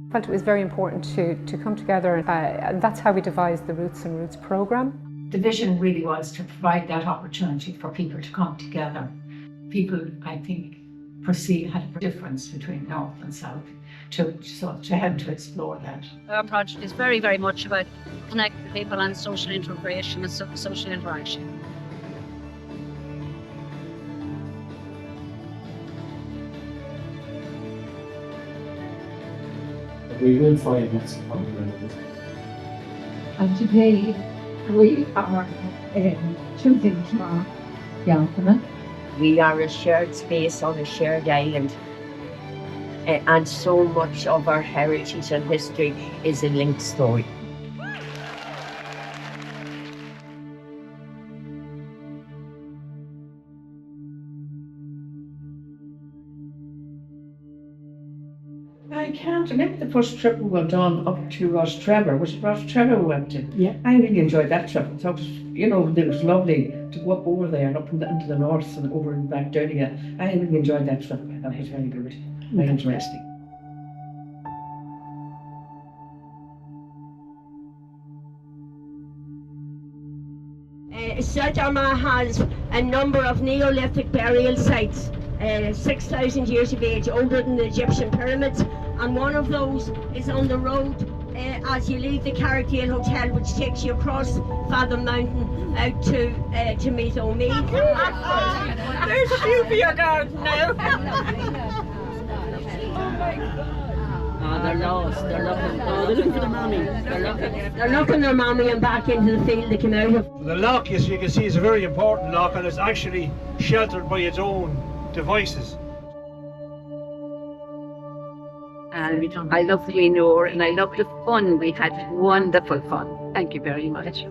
I felt it was very important to come together, and that's how we devised the Roots and Roots programme. The vision really was to provide that opportunity for people to come together. People, I think, had a difference between North and South, to help to explore that. Our project is very, very much about connecting people and social integration and social interaction. We will find lots of commonalities. And today we are choosing tomorrow, gentlemen. We are a shared space on a shared island, and so much of our heritage and history is a linked story. I can't remember the first trip we went on up to Rostrevor. Was it Rostrevor we went to? Yeah. I really enjoyed that trip. I thought, it was lovely to go up over there and up into the north and over and back down again. I really enjoyed that trip. That was very good, very interesting. Saint-Armagh has a number of Neolithic burial sites, 6,000 years of age, older than the Egyptian pyramids, and one of those is on the road as you leave the Carrickdale Hotel, which takes you across Fathom Mountain out to meet O'Mead. There's a few for your garden now. Oh, they're lost. They're looking for their mommy. They're looking their mommy and back into the field they came out of. The lock, as you can see, is a very important lock, and it's actually sheltered by its own devices. And I love the manure and I love the fun. We had wonderful fun. Thank you very much.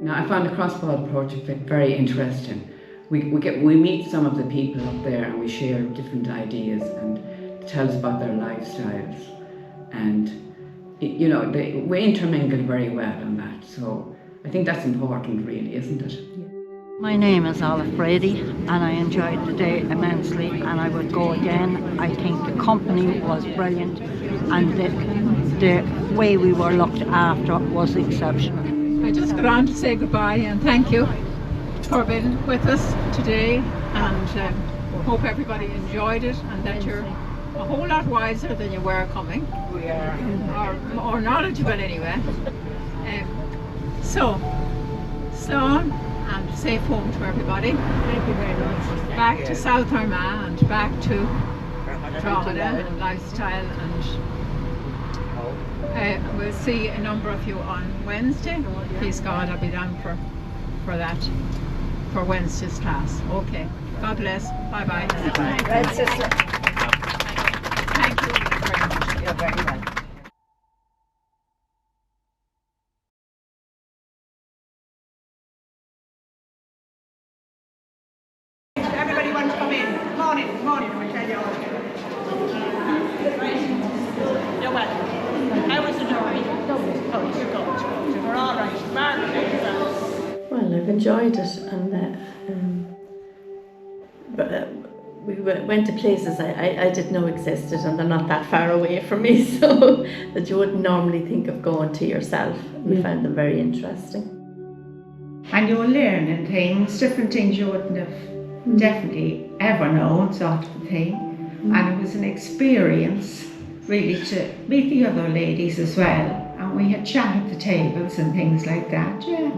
Now, I found the cross-border project very interesting. We meet some of the people up there and we share different ideas and tell us about their lifestyles, and we intermingle very well on that. So I think that's important, really, isn't it? My name is Olive Brady and I enjoyed the day immensely and I would go again. I think the company was brilliant and the way we were looked after was exceptional. I just got on to say goodbye and thank you for being with us today, and hope everybody enjoyed it and that you're a whole lot wiser than you were coming. We are. Or more knowledgeable anyway. So on and safe home to everybody. Thank you very much. Back to South Armagh and back to Drogheda and lifestyle, and we'll see a number of you on Wednesday. Please God, I'll be down for Wednesday's class. Okay. God bless. Bye bye. Right, sister. Thank you very much. You're very welcome. Everybody wants to come in. Morning, we tell you all. You're welcome. How was the journey? Oh, you're good. We're all right. Margaret, well, I've enjoyed it, and we went to places I didn't know existed, and they're not that far away from me, so that you wouldn't normally think of going to yourself. We found them very interesting. And you were learning things, different things you wouldn't have definitely ever known, sort of thing. And it was an experience really to meet the other ladies as well. And we had chat at the tables and things like that, yeah.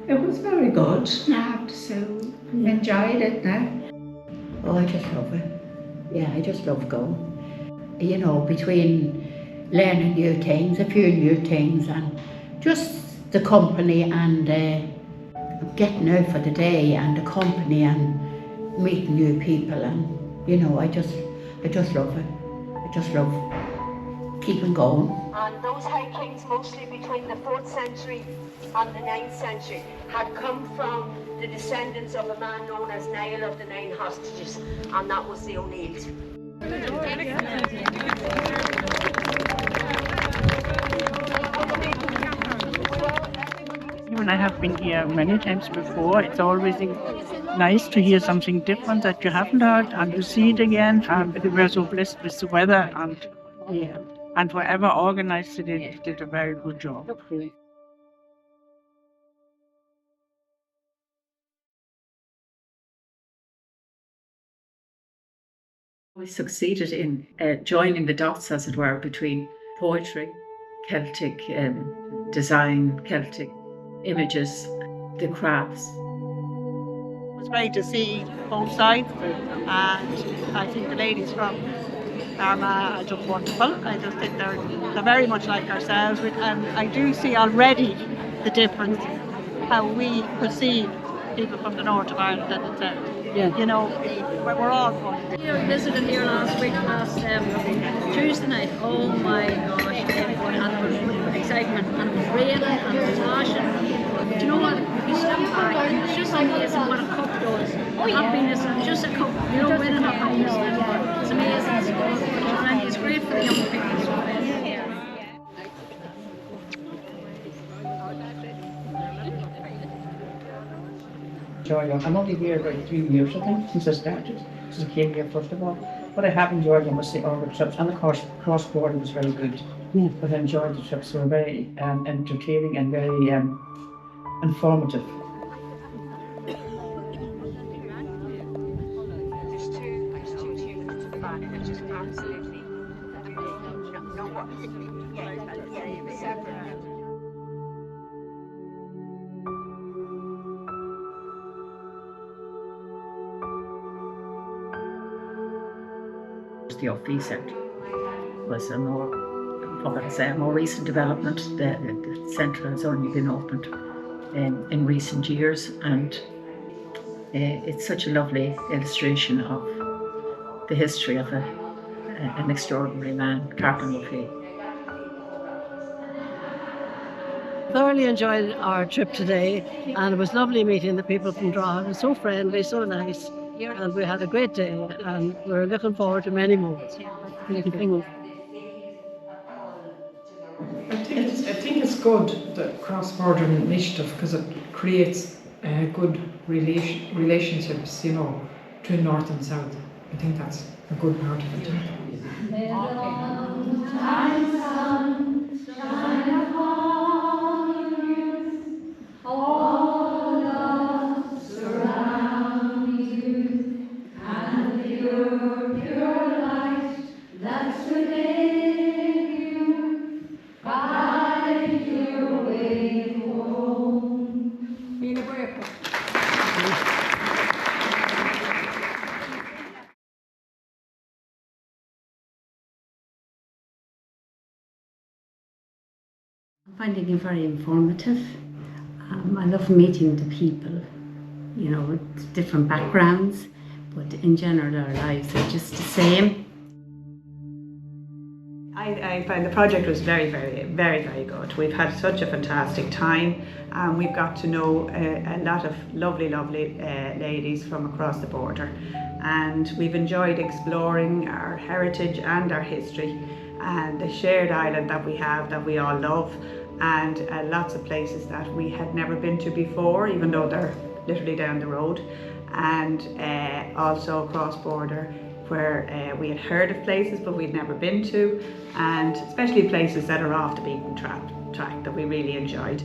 It was very good, I have to say. Enjoyed it now. Oh, I just love it. Yeah, I just love going. Between learning new things, a few new things, and just the company and getting out for the day and the company and meeting new people, and I just love it. I just love keeping going. And those hikings, mostly between the 4th century and the 9th century, had come from the descendants of a man known as Niall of the Nine Hostages, and that was the O'Neills. When I have been here many times before, it's always nice to hear something different that you haven't heard and to see it again. We were so blessed with the weather, and whoever organized it did a very good job. We succeeded in joining the dots, as it were, between poetry, Celtic design, Celtic images, the crafts. It was great to see both sides, and I think the ladies from Armagh are just wonderful. I just think they're very much like ourselves, and I do see already the difference how we perceive people from the north of Ireland and the south. Yeah. You know, we're all one. You know, we visited here last Tuesday night. Oh my gosh, everyone had excitement, and it was raining and it was washing. But you know what? You step back and it's just amazing what a cup does. Happiness, just a cup, you know, winning a cup. It's amazing. And it's great for the young people. I'm only here about 3 years, I think, since I started, since I came here first of all. But I have enjoyed them, all the trips, and of course, cross-border was very good. Yeah. But I enjoyed the trips, they were very entertaining and very informative. The off-fee centre was a more recent development. The centre has only been opened in recent years, and it's such a lovely illustration of the history of an extraordinary man, Captain O'Fee. Thoroughly enjoyed our trip today, and it was lovely meeting the people from Drogheda. It was so friendly, so nice, and we had a great day, and we're looking forward to many more. I think it's good, the cross-border initiative, because it creates good relationships, you know, between North and South. I think that's a good part of it. I'm finding it very informative. I love meeting the people, you know, with different backgrounds, but in general our lives are just the same. I find the project was very, very, very, very good. We've had such a fantastic time. We've got to know a lot of lovely, lovely ladies from across the border, and we've enjoyed exploring our heritage and our history and the shared island that we have, that we all love, and lots of places that we had never been to before, even though they're literally down the road, and also cross-border where we had heard of places but we'd never been to, and especially places that are off the beaten track that we really enjoyed.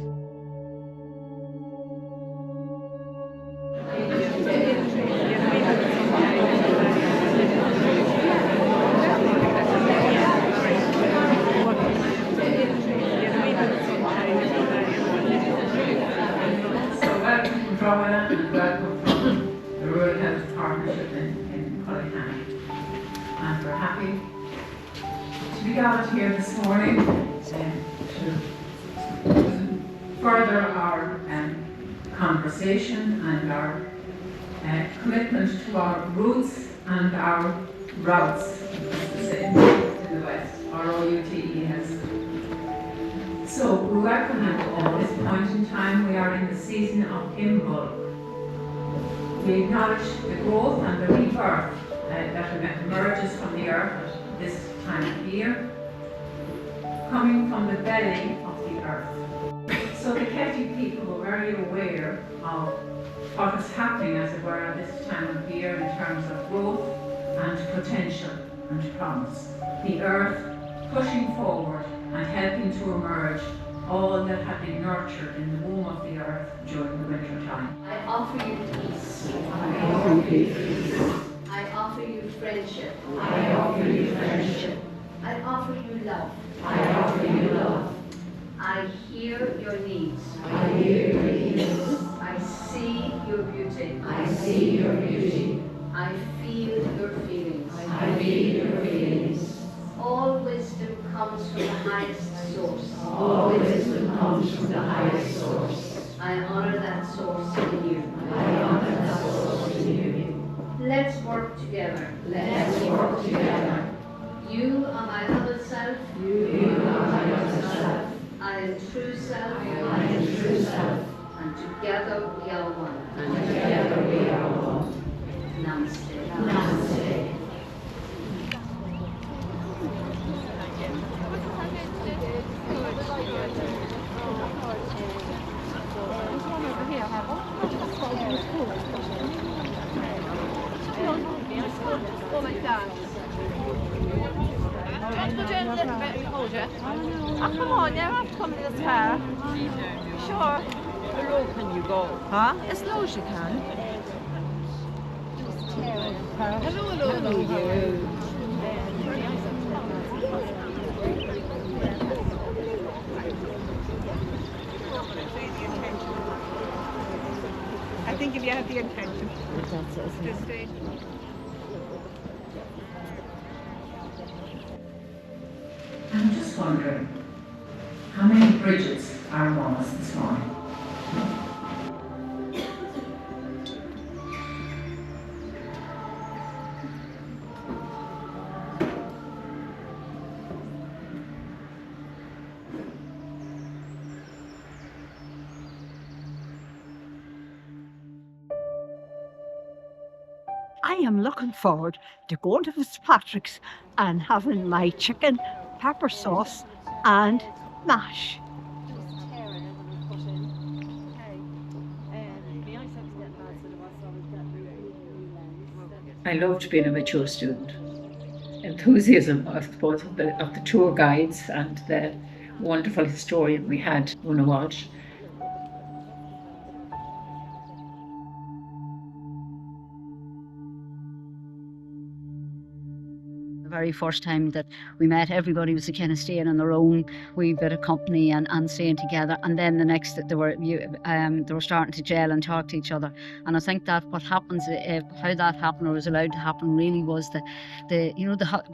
Drogheda, and welcome from the Rural Heath Partnership in Cullyhanna. And we're happy to be gathered here this morning to further our conversation and our commitment to our roots and our routes, in the West, ROUTES. So we welcome you at this point in time. We are in the season of Imbolc. We acknowledge the growth and the rebirth that emerges from the earth at this time of year, coming from the belly of the earth. So the Celtic people were very aware of what is happening, as it were, at this time of year in terms of growth and potential and promise. The earth pushing forward and helping to emerge all that had been nurtured in the womb of the earth during the winter time. I offer you peace. I offer you peace. I offer you friendship. I offer you friendship. I offer you love. I offer you love. I hear your needs. I hear your needs. I see your beauty. I see your beauty. I feel your feelings. I feel your feelings. All wisdom comes from the highest source. All wisdom comes from the highest source. I honor that source in you. I honor that source in you. Let's work together. Let's work together. You are my other self. You are my other self. I am true self. I am true self. And together we are one. And together we are one. Namaste. Namaste. Oh, come on, you don't have to come in this car. Sure. How low can you go? Huh? As low as you can. Hello. I think if you have the intention. Just stay. I'm just wondering, how many bridges are among us this morning? I am looking forward to going to Fitzpatrick's and having my chicken, pepper sauce and mash. I loved being a mature student. Enthusiasm, I suppose, of the tour guides and the wonderful historian we had, Una Walsh. The very first time that we met, everybody was kind of staying on their own, we bit of company and staying together. And then the next, they were starting to gel and talk to each other. And I think that what happens, how that happened or was allowed to happen, really was the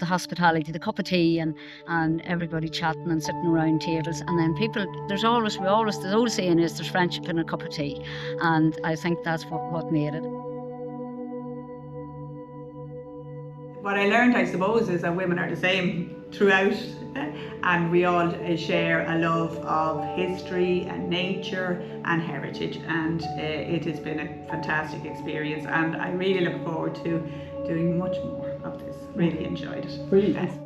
hospitality, the cup of tea, and everybody chatting and sitting around tables. And then people, the old saying is there's friendship in a cup of tea, and I think that's what made it. What I learned, I suppose, is that women are the same throughout, and we all share a love of history and nature and heritage, and it has been a fantastic experience, and I really look forward to doing much more of this. Really enjoyed it. Brilliant. Yes.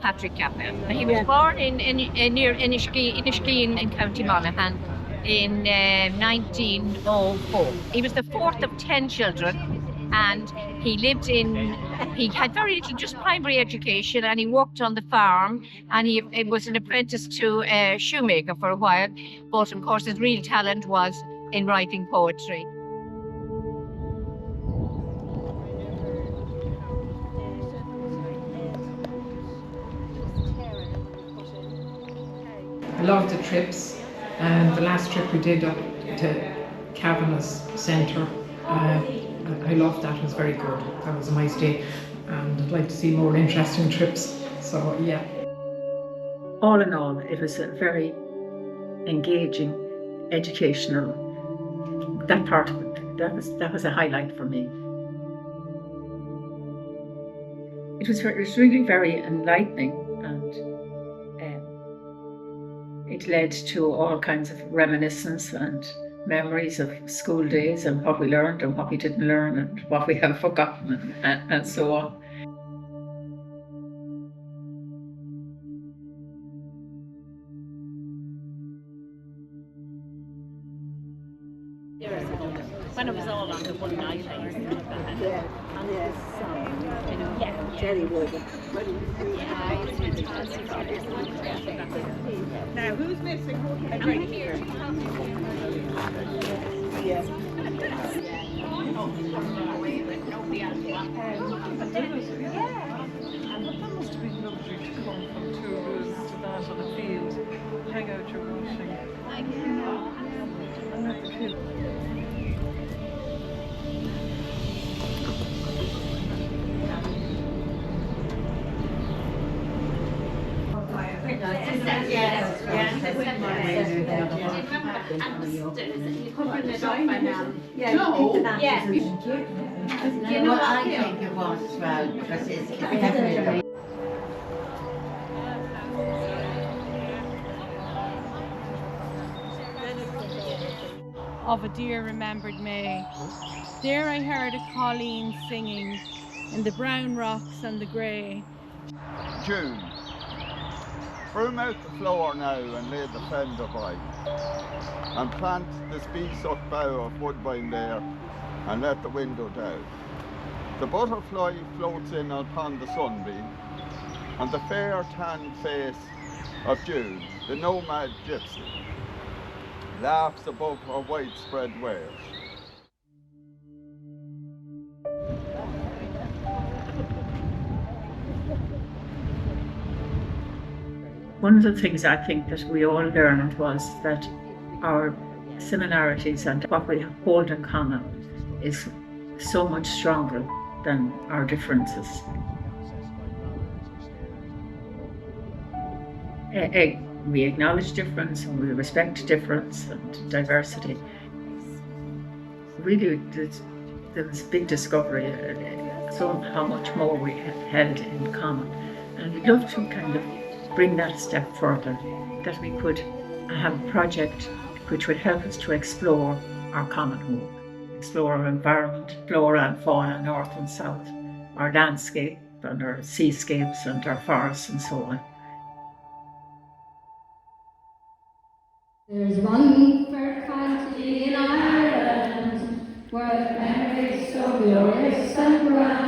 Patrick Campbell. He was born in near Inishkeen in County Monaghan in 1904. He was the fourth of 10 children, and he had very little, just primary education, and he worked on the farm, and he was an apprentice to a shoemaker for a while, but of course his real talent was in writing poetry. I love the trips, and the last trip we did up to Kavanagh's Centre, I loved that. It was very good. That was a nice day, and I'd like to see more interesting trips. So yeah. All in all, it was a very engaging, educational. That part of it, that was a highlight for me. It was really very enlightening, and it led to all kinds of reminiscence and memories of school days and what we learned and what we didn't learn and what we have forgotten and so on. When it was all on the one night, I used to do that. Yeah, Jerry would. Now, who's missing? I'm right here. That must have been lovely to come from 2 rooms to that on a field, hang out your washing. And let the kids. Well, I think it was as well, because it's definitely. Of a dear remembered May. There I heard a colleen singing in the brown rocks and the grey. June. Broom out the floor now and lay the fender by, and plant this bee-suck bough of woodbine there and let the window down. The butterfly floats in upon the sunbeam, and the fair tanned face of June, the nomad gypsy, laughs above her widespread wares. One of the things I think that we all learned was that our similarities and what we hold in common is so much stronger than our differences. We acknowledge difference and we respect difference and diversity. Really, there was a big discovery, so how much more we held in common. And we'd love to kind of bring that a step further, that we could have a project which would help us to explore our common home, explore our environment, flora and fauna, north and south, our landscape and our seascapes and our forests and so on. There's one fair country in Ireland where the memories so glorious and bright.